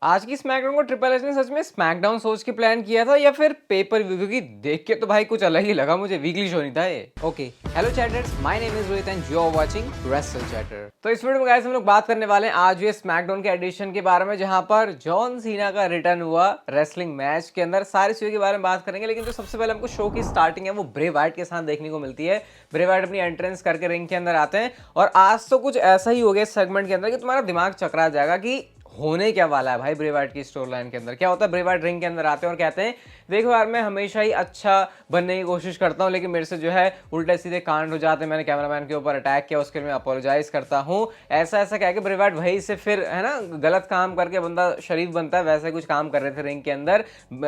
आज की स्मैकडाउन को ट्रिपल एच ने सच में स्मैकडाउन सोच के प्लान किया था या फिर पेपर व्यू? क्योंकि देख के तो भाई कुछ अलग ही लगा मुझे, वीकली शो नहीं था ये। Okay, hello chatters, my name is Rohit and you are watching Wrestle Chatter. तो इस वीडियो में गाइस हम लोग बात करने वाले हैं आज ये स्मैकडाउन के एडिशन के बारे में, जहां पर जॉन सीना का रिटर्न हुआ रेसलिंग मैच के अंदर। सारी चीजों के बारे में बात करेंगे, लेकिन जो सबसे पहले हमको शो की स्टार्टिंग है वो ब्रे वाइट के साथ देखने को मिलती है। ब्रे वाइट अपनी एंट्रेंस करके रिंग के अंदर आते हैं और आज तो कुछ ऐसा ही हो गया इस सेगमेंट के अंदर कि तुम्हारा दिमाग चकरा जाएगा कि होने क्या वाला है भाई। ब्रे वाइट की स्टोरी लाइन के अंदर क्या होता है, ब्रे वाइट रिंग के अंदर आते हैं और कहते हैं देखो यार, मैं हमेशा ही अच्छा बनने की कोशिश करता हूँ, लेकिन मेरे से जो है उल्टे सीधे कांड हो जाते हैं। मैंने कैमरामैन के ऊपर अटैक किया, उसके लिए मैं अपोलोजाइज करता हूँ। ऐसा ऐसा कह के ब्रे वाइट वही से फिर है ना गलत काम करके बंदा शरीफ बनता है। वैसे कुछ काम कर रहे थे रिंग के अंदर।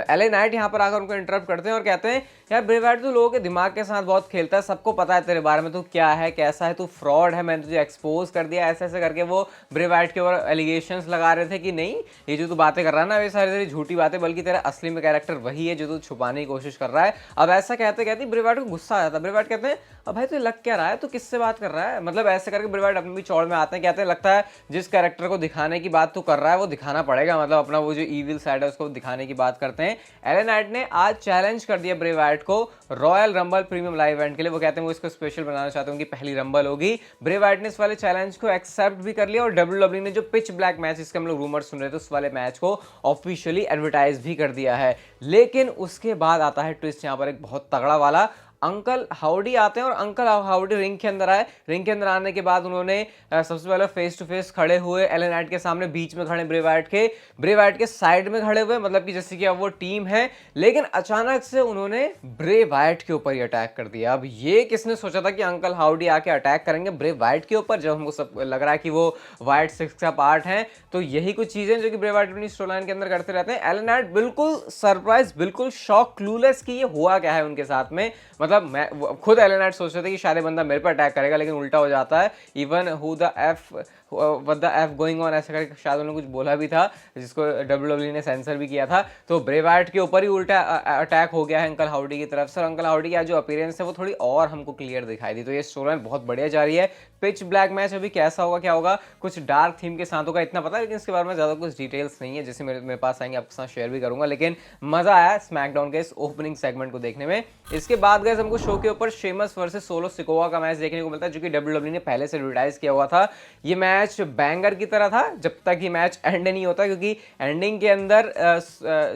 एले नाइट यहाँ पर आकर उनको इंटरप्ट करते हैं और कहते हैं यार ब्रे वाइट तू लोगों के दिमाग के साथ बहुत खेलता है, सबको पता है तेरे बारे में, तू क्या है कैसा है, तू फ्रॉड है, मैंने तुझे एक्सपोज कर दिया। ऐसे ऐसे करके वो ब्रे वाइट के ऊपर एलिगेशंस लगा रहे थे कि नहीं, ये जो तू बातें कर रहा है ना वे सारी तेरी झूठी बातें, बल्कि तेरा असली में कैरेक्टर वही है जो तू छुपाने की कोशिश कर रहा है। अब ऐसा कहते कहते ब्रे वाइट को गुस्सा आ जाता है। ब्रे वाइट कहते हैं अब भाई तू लग क्या रहा है, तू किससे बात कर रहा है, मतलब ऐसे करके ब्रे वाइट अपनी भी चौड़ में आते हैं। कहते हैं लगता है जिस कैरेक्टर को दिखाने की बात तू कर रहा है वो दिखाना पड़ेगा, मतलब अपना वो जो ईविल साइड है उसको दिखाने की बात करते हैं। एले नाइट ने आज चैलेंज कर दिया ब्रे वाइट को royal rumble premium live event के लिए। वो कहते हैं वो इसको स्पेशल बनाना चाहते हैं, उनकी पहली रंबल होगी। ब्रे वाइट ने इस वाले चैलेंज को एक्सेप्ट भी कर लिया और डब्ल्यूडब्ल्यूई ने जो पिच ब्लैक मैच इसके हम लोग रूमर सुन रहे थे उस वाले मैच को ऑफिशियली एडवर्टाइज भी कर दिया है। लेकिन उसके बाद आता है ट्विस्ट, यहाँ पर एक बहुत तगड़ा वाला। अंकल हाउडी आते हैं और अंकल हाउडी रिंग के अंदर आए। रिंग के अंदर आने के बाद उन्होंने सबसे पहले फेस टू फेस खड़े हुए एले नाइट के सामने, बीच में खड़े ब्रे वाइट के साइड में खड़े हुए, मतलब कि जैसे कि अब वो टीम है। लेकिन अचानक से उन्होंने ब्रे वाइट के ऊपर ही अटैक कर दिया। अब ये किसने सोचा था कि अंकल हाउडी आके अटैक करेंगे ब्रे वाइट के ऊपर, जब हमको सब लग रहा है कि वो वाइट सिक्स का पार्ट है। तो यही कुछ चीजें जो कि ब्रे वाइट अपनी स्टोरी लाइन के अंदर करते रहते हैं। एले नाइट बिल्कुल सरप्राइज, बिल्कुल शॉक, क्लूलेस कि ये हुआ क्या है उनके साथ में। मतलब मैं खुद एले नाइट सोच रहे थे कि शायद बंदा मेरे पर अटैक करेगा, लेकिन उल्टा हो जाता है। Even who the F what the F going on ऐसा करके शायद उन्होंने कुछ बोला भी था, जिसको डब्ल्यूडब्ल्यूई ने सेंसर भी किया था। तो ब्रे वाइट के ऊपर ही उल्टा अटैक हो गया है अंकल हाउडी की तरफ से। और अंकल हाउडी की जो अपीयरेंस है वो थोड़ी और हमको क्लियर दिखाई दी। तो ये स्टोरी लाइन बहुत बढ़िया जा रही है। पिच ब्लैक मैच अभी कैसा होगा, क्या होगा, कुछ डार्क थीम के साथ होगा, इतना पता है, लेकिन इसके बारे में ज़्यादा कुछ डिटेल्स नहीं है। जैसे मेरे पास आएंगे आपके साथ शेयर भी करूंगा। लेकिन मजा आया स्मैकडाउन के इस ओपनिंग सेगमेंट को देखने में। इसके बाद गए हमको शो के ऊपर शेमस वर्सेस सोलो सिकोआ का मैच देखने को मिलता है, जो कि डब्ल्यूडब्ल्यूई ने पहले से एडवर्टाइज किया हुआ था। ये मैच बैंगर की तरह था जब तक ये मैच एंड नहीं होता, क्योंकि एंडिंग के अंदर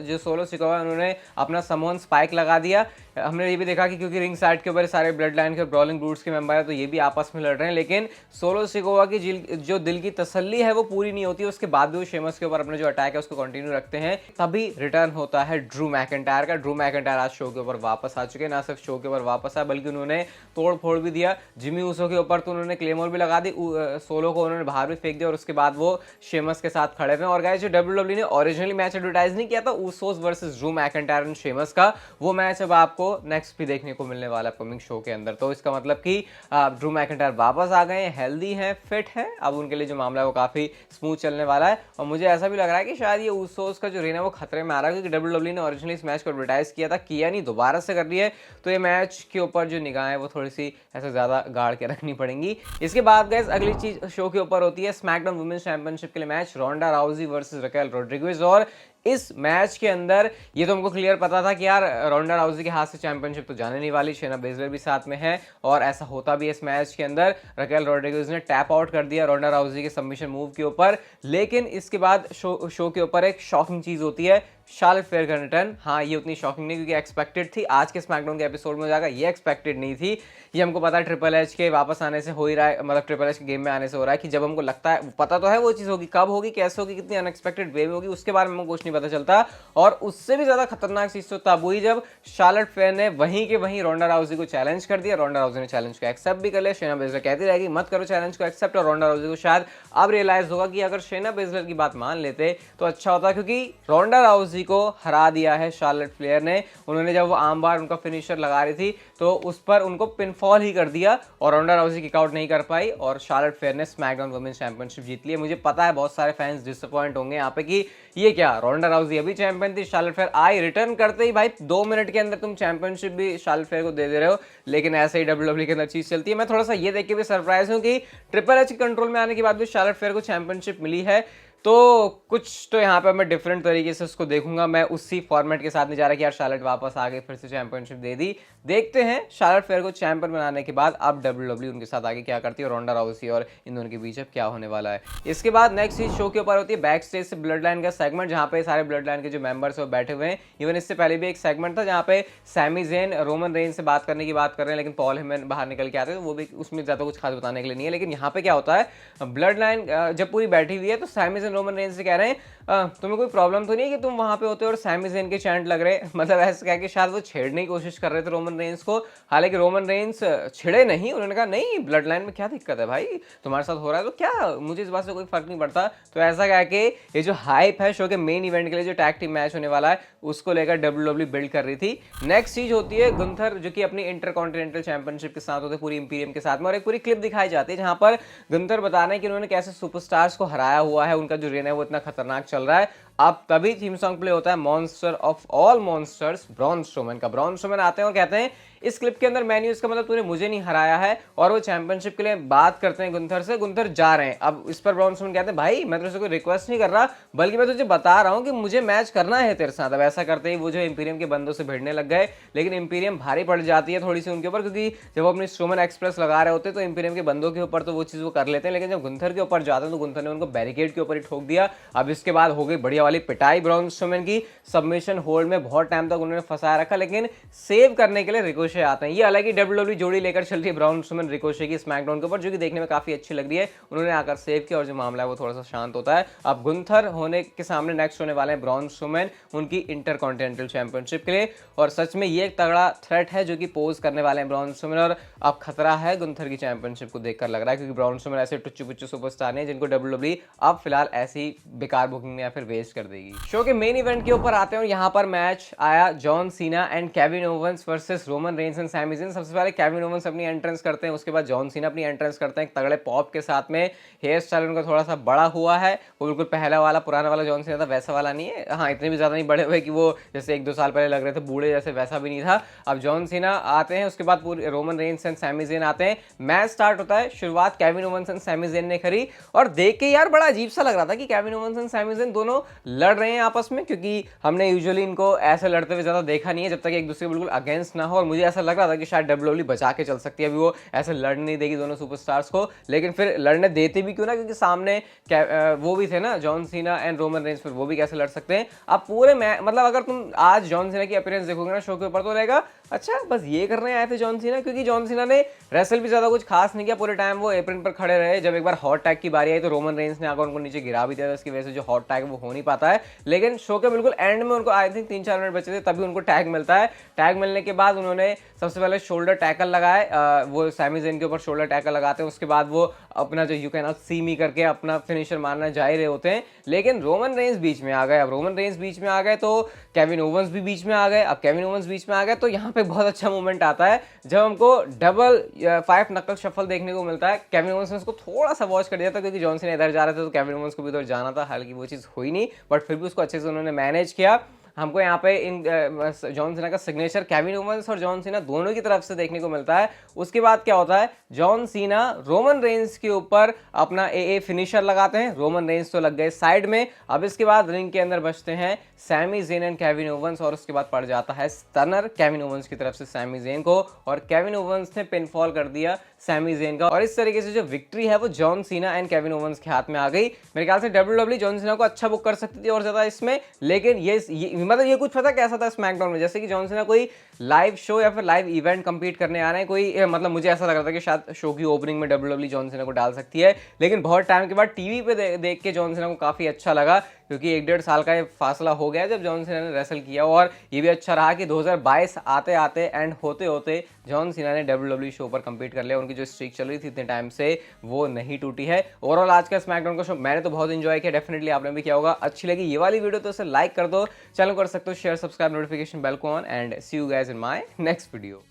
जो सोलो सिकोआ उन्होंने अपना समोन स्पाइक लगा दिया। हमने ये भी देखा कि क्योंकि रिंग साइड के ऊपर सारे ब्लड लाइन के ब्रॉलिंग ब्रूट्स के मेंबर है, तो ये भी आपस में लड़ रहे हैं। लेकिन सोलो सिकोआ की जो दिल की तसल्ली है वो पूरी नहीं होती। उसके बाद भी वो शेमस के ऊपर अपने जो अटैक है उसको कंटिन्यू रखते हैं। तभी रिटर्न होता है ड्रू मैकिंटायर का। ड्रू मैकिंटायर आज शो के ऊपर वापस आ चुके हैं। ना सिर्फ शो के ऊपर वापस आए, बल्कि उन्होंने तोड़ फोड़ भी दिया। जिमी ऊसो के ऊपर तो उन्होंने क्लेमोर भी लगा दी, सोलो को उन्होंने बाहर भी फेंक दिया और उसके बाद वो शेमस के साथ खड़े हुए। और गाइस जो डब्ल्यूडब्ल्यूई ने ओरिजिनली मैच एडवर्टाइज नहीं किया था Usos versus Drew McIntyre and Sheamus का, वो मैच अब आपको नेक्स्ट भी देखने को मिलने वाला है अपकमिंग शो के अंदर। तो इसका मतलब कि ड्रू मैकिंटायर वापस आ गए हैं, हेल्दी हैं, फिट है। अब उनके लिए जो मामला है वो काफी स्मूथ चलने वाला है। और मुझे ऐसा भी लग रहा है कि शायद ये ऊसोस का जो रेन है वो खतरे में आ रहा है, क्योंकि डब्ल्यूडब्ल्यूई ने ओरिजिनली इस मैच को एडवर्टाइज किया था, किया नहीं, दोबारा से कर रही है। तो ये मैच के ऊपर जो निगाहें वो थोड़ी सी ऐसे ज्यादा गाड़ के रखनी पड़ेंगी। इसके बाद गाइस अगली चीज शो के ऊपर होती है स्मैकडाउन वुमेन्स चैंपियनशिप के लिए मैच, रोंडा राउजी वर्सेस रकेल रोड्रिगेज। और इस मैच के अंदर ये तो हमको क्लियर पता था कि यार रोंडा राउजी के हाथ से चैंपियनशिप तो जाने नहीं वाली, शेना बेजलर भी साथ में है और ऐसा होता भी इस मैच के अंदर। रकेल रोड्रिगेज ने टैप आउट कर दिया रोंडा राउजी के सबमिशन मूव के ऊपर। लेकिन इसके बाद शो के ऊपर एक शॉकिंग चीज होती है, शार्लेट फेयर का रिटर्न। हाँ, ये उतनी शॉकिंग नहीं क्योंकि एक्सपेक्टेड थी, आज के स्मैकडाउन के एपिसोड में हो जाएगा, ये एक्सपेक्टेड नहीं थी। ये हमको पता है ट्रिपल एच के वापस आने से हो ही रहा है, मतलब ट्रिपल एच के गेम में आने से हो रहा है कि जब हमको लगता है, पता तो है वो चीज़ होगी, कब होगी, कैसे होगी, कितनी अनएक्सपेक्टेड वे में होगी, उसके बारे में हमको कुछ नहीं पता चलता। और उससे भी ज़्यादा खतरनाक चीज़ तो तब हुई जब शार्लेट फेयर ने वहीं के वहीं रोंडा राउजी को चैलेंज कर दिया। रोंडा राउजी ने चैलेंज को एक्सेप्ट भी कर लिया। शेना बेजलर कहती रहेगी मत करो चैलेंज को एक्सेप्ट, और रोंडा राउजी को शायद अब रियलाइज होगा कि अगर शेना बेजलर की बात मान लेते तो अच्छा होता, क्योंकि रोंडा राउजी को हरा दिया है शार्लेट फ्लेयर ने। उन्होंने जब वो आर्म बार उनका फिनिशर लगा रही थी तो उस पर उनको पिनफॉल ही कर दिया और रोंडा राउजी किक आउट नहीं कर पाई और शार्लेट फ्लेयर ने स्मैकडाउन वुमेन्स चैंपियनशिप जीत ली। मुझे पता है बहुत सारे फैंस डिसअपॉइंट होंगे यहाँ पे कि ये क्या, रोंडा राउजी अभी चैंपियन थी, शार्लेट फेयर आई रिटर्न करते ही भाई 2 मिनट के अंदर तुम चैंपियनशिप भी शार्लेट फेयर को दे रहे हो। लेकिन ऐसे ही डब्ल्यूडब्ल्यूई के अंदर चीज चलती है। मैं थोड़ा सा ये देख के भी सरप्राइज हूँ कि ट्रिपल एच के कंट्रोल में आने के बाद भी शार्लेट फेयर को चैंपियनशिप मिली है। तो कुछ तो यहाँ पे मैं डिफरेंट तरीके से उसको देखूंगा। मैं उसी फॉर्मेट के साथ नहीं जा रहा कि यार शार्लेट वापस आ गई, फिर से चैंपियनशिप दे दी। देखते हैं शार्लेट फेयर को चैंपियन बनाने के बाद अब WWE उनके साथ आगे क्या करती है, रोंडा राउसी और इन दोनों के बीच अब क्या होने वाला है। इसके बाद नेक्स्ट इस शो के ऊपर होती है बैक स्टेज से ब्लड लाइन का सेगमेंट, जहाँ पे सारे ब्लड लाइन के जो मेंबर्स है वो बैठे हुए हैं। इवन इससे पहले भी एक सेगमेंट था जहाँ पे सैमी ज़ेन रोमन रेंज से बात करने की बात कर रहे हैं, लेकिन पॉल हेमन बाहर निकल के आते हैं, तो वो भी उसमें ज़्यादा कुछ खास बताने के लिए नहीं है। लेकिन यहाँ पे क्या होता है, ब्लड लाइन जब पूरी बैठी हुई है तो सैमी ज़ेन रोमन रेंज से कह रहे हैं तुम्हें कोई प्रॉब्लम तो नहीं है कि तुम वहां पे होते हो और सैमी ज़ेन के चैंट लग रहे, मतलब ऐसा कह के शायद वो छेड़ने की कोशिश कर रहे थे रोमन रेंज को। हालांकि रोमन रेंज छिड़े नहीं, उन्होंने कहा नहीं ब्लड लाइन में क्या दिक्कत है भाई, तुम्हारे साथ हो रहा है तो क्या, मुझे इस बात से कोई फर्क नहीं पड़ता। तो ऐसा कह के ये जो हाइप है शो के मेन इवेंट के लिए जो टैग टीम मैच होने वाला है उसको लेकर WWE बिल्ड कर रही थी। नेक्स्ट चीज होती है गुंथर जो कि अपनी इंटरकॉन्टिनेंटल चैंपियनशिप के साथ होते हैं पूरी इंपीरियम के साथ में, और एक पूरी क्लिप दिखाई जाती है जहां पर गुंथर बता रहे हैं कि उन्होंने कैसे सुपरस्टार्स को हराया हुआ है, उनका जो रेन है वो इतना खतरनाक चल रहा है। अब तभी थीम सॉन्ग प्ले होता है monster of all monsters Braun Strowman का। ब्रॉन स्ट्रोमैन आते हैं और कहते हैं इस क्लिप के अंदर मैन्यू इसका मतलब तूने मुझे नहीं हराया है, और वो चैंपियनशिप के लिए बात करते हैं गुंथर से, गुंथर जा रहे हैं। अब इस पर ब्रॉन स्ट्रोमैन कहते हैं भाई मैं तुझसे कोई रिक्वेस्ट नहीं कर रहा, बल्कि मैं तुझे बता रहा हूं कि मुझे मैच करना है तेरे साथ। अब ऐसा करते ही वो जो इंपीरियम के बंदों से भिड़ने लग गए, लेकिन इंपीरियम भारी पड़ जाती है थोड़ी सी उनके ऊपर, क्योंकि जब वो अपनी स्ट्रोमैन एक्सप्रेस लगा रहे होते हैं तो इंपीरियम के बंदों के ऊपर तो वो चीज वो कर लेते हैं, लेकिन जब गुंथर के ऊपर जाते हैं तो गुंथर ने उनको बैरिकेड के ऊपर ही ठोक दिया। अब इसके बाद हो गई बढ़िया वाली पिटाई ब्रॉन स्ट्रोमैन की, सबमिशन होल्ड में बहुत टाइम तक उन्होंने फंसाया रखा, लेकिन सेव करने के लिए रिकोशे आते हैं। ये अलग WWE जोड़ी लेकर चल रही है ब्राउन स्ट्रोमैन रिकोशे की स्मैकडाउन के ऊपर, जो कि देखने में काफी अच्छी लग रही है। उन्होंने आकर सेव किया और जो मामला है वो थोड़ा सा शांत होता है। अब गुंथर होने के सामने नेक्स्ट होने वाले हैं ब्राउन स्ट्रोमैन उनकी इंटरकॉन्टिनेंटल चैंपियनशिप के लिए, और सच में ये एक तगड़ा थ्रेट है जो कि पोज करने वाले हैं ब्राउन स्ट्रोमैन, और अब खतरा है गुंथर की चैंपियनशिप को देखकर लग रहा है, क्योंकि ब्राउन स्ट्रोमैन ऐसे टुच्चू पुच्चू सुपरस्टार हैं जिनको WWE अब फिलहाल ऐसी बेकार बुकिंग में या फिर वेस्ट कर देगी। शो के मेन इवेंट के ऊपर आते हैं और यहाँ पर मैच आया John Cena and Kevin Owens versus Roman Reigns and Sami Zayn. सबसे पहले केविन ओवेंस अपनी एंट्रेंस करते हैं, उसके बाद जॉन सीना अपनी एंट्रेंस करते हैं तगड़े पॉप के साथ में। हेयर स्टाइल उनका थोड़ा सा बड़ा हुआ है, वो बिल्कुल पहला वाला पुराना वाला जॉन सीना था वैसा वाला नहीं है, हाँ इतने भी ज्यादा नहीं बड़े हुए कि वो जैसे 1-2 साल पहले लग रहे थे बूढ़े जैसे, वैसा भी नहीं था। अब जॉन सीना आते हैं, उसके बाद पूरे Roman Reigns and Sami Zayn आते हैं। मैच स्टार्ट होता है, शुरुआत Kevin Owens and Sami Zayn ने करी, और देख के यार बड़ा अजीब सा लग रहा था कि Kevin Owens and Sami Zayn दोनों लड़ रहे हैं आपस में, क्योंकि हमने यूजुअली इनको ऐसे लड़ते हुए ज्यादा देखा नहीं है जब तक एक दूसरे के बिल्कुल अगेंस्ट ना हो, और मुझे ऐसा लग रहा था कि शायद WWE बचा के चल सकती है, अभी वो ऐसे लड़ने नहीं देगी दोनों सुपरस्टार्स को। लेकिन फिर लड़ने देते भी क्यों ना, क्योंकि सामने वो भी थे ना John Cena and Roman Reigns, फिर वो भी कैसे लड़ सकते हैं। अब पूरे मतलब अगर तुम आज जॉन सीना की अपीयरेंस देखोगे ना शो के ऊपर तो रहेगा अच्छा बस ये करने आए थे जॉन सीना, क्योंकि जॉन सीना ने रेसल भी ज्यादा कुछ खास नहीं किया, पूरे टाइम वो एप्रन पर खड़े रहे। जब एक बार हॉट टैग की बारी आई तो रोमन रेंज ने आकर उनको नीचे गिरा भी दिया, इसकी वजह से जो हॉट टैग वो हो नहीं पाता है। लेकिन शो के बिल्कुल एंड में उनको आई थिंक 3-4 मिनट बचे थे तभी उनको टैग मिलता है। टैग मिलने के बाद उन्होंने सबसे पहले शोल्डर टैकल लगाए, वो सैमी ज़ेन के ऊपर शोल्डर टैकल लगाते हैं, उसके बाद वो अपना जो यू कैन नॉट सी मी करके अपना फिनिशर मारना जा ही रहे होते हैं, लेकिन रोमन रेंज बीच में आ गए। अब रोमन रेंज बीच में आ गए तो केविन ओवेंस भी बीच में आ गए। अब केविन ओवेंस बीच में आ गए तो यहाँ पे बहुत अच्छा मोमेंट आता है जब हमको डबल 5 नकल शफल देखने को मिलता है। केविन ओवेंस ने उसको थोड़ा सा वॉच कर दिया था, क्योंकि जॉन सीना इधर जा रहे थे तो केविन ओवेंस को भी उधर जाना था, हालांकि वो चीज़ हुई नहीं, बट फिर भी उसको अच्छे से उन्होंने मैनेज किया। हमको यहाँ पे इन जॉन सीना का सिग्नेचर केविन ओवेंस और जॉन सीना दोनों की तरफ से देखने को मिलता है। उसके बाद क्या होता है, जॉन सीना रोमन रेंज के ऊपर अपना ए फिनिशर लगाते हैं, रोमन रेंज तो लग गए साइड में। अब इसके बाद रिंग के अंदर बचते हैं Sami Zayn and Kevin Owens, और उसके बाद पड़ जाता है स्टनर केविन ओवेंस की तरफ से सैमी ज़ेन को, और केविन ओवेंस ने पिनफॉल कर दिया सैमी ज़ेन का, और इस तरीके से जो विक्ट्री है वो John Cena and Kevin Owens के हाथ में आ गई। मेरे ख्याल से WWE जॉन सीना को अच्छा बुक कर सकती थी और ज्यादा इसमें, लेकिन ये मतलब ये कुछ पता कैसा था स्मैकडाउन में, जैसे कि जॉन सीना कोई लाइव शो या फिर लाइव इवेंट कंपीट करने आ रहे हैं कोई, मतलब मुझे ऐसा लग रहा था कि शायद शो की ओपनिंग में WWE जॉन सीना को डाल सकती है, लेकिन बहुत टाइम के बाद टीवी पे देख के जॉन सीना को काफी अच्छा लगा, क्योंकि 1-1.5 साल का ये फासला हो गया जब जॉन सीना ने रेसल किया, और ये भी अच्छा रहा कि 2022 आते आते एंड होते होते जॉन सीना ने WWE शो पर कंपीट कर लिया। उनकी जो स्ट्रीक चल रही थी इतने टाइम से वो नहीं टूटी है। ओवरऑल आज का स्मैकडाउन का शो मैंने तो बहुत एंजॉय किया, डेफिनेटली आपने भी किया होगा। अच्छी लगी ये वाली वीडियो तो इसे लाइक कर दो, चैनल कर सकते हो शेयर, सब्सक्राइब, नोटिफिकेशन बेल को on, and see you guys in my next video.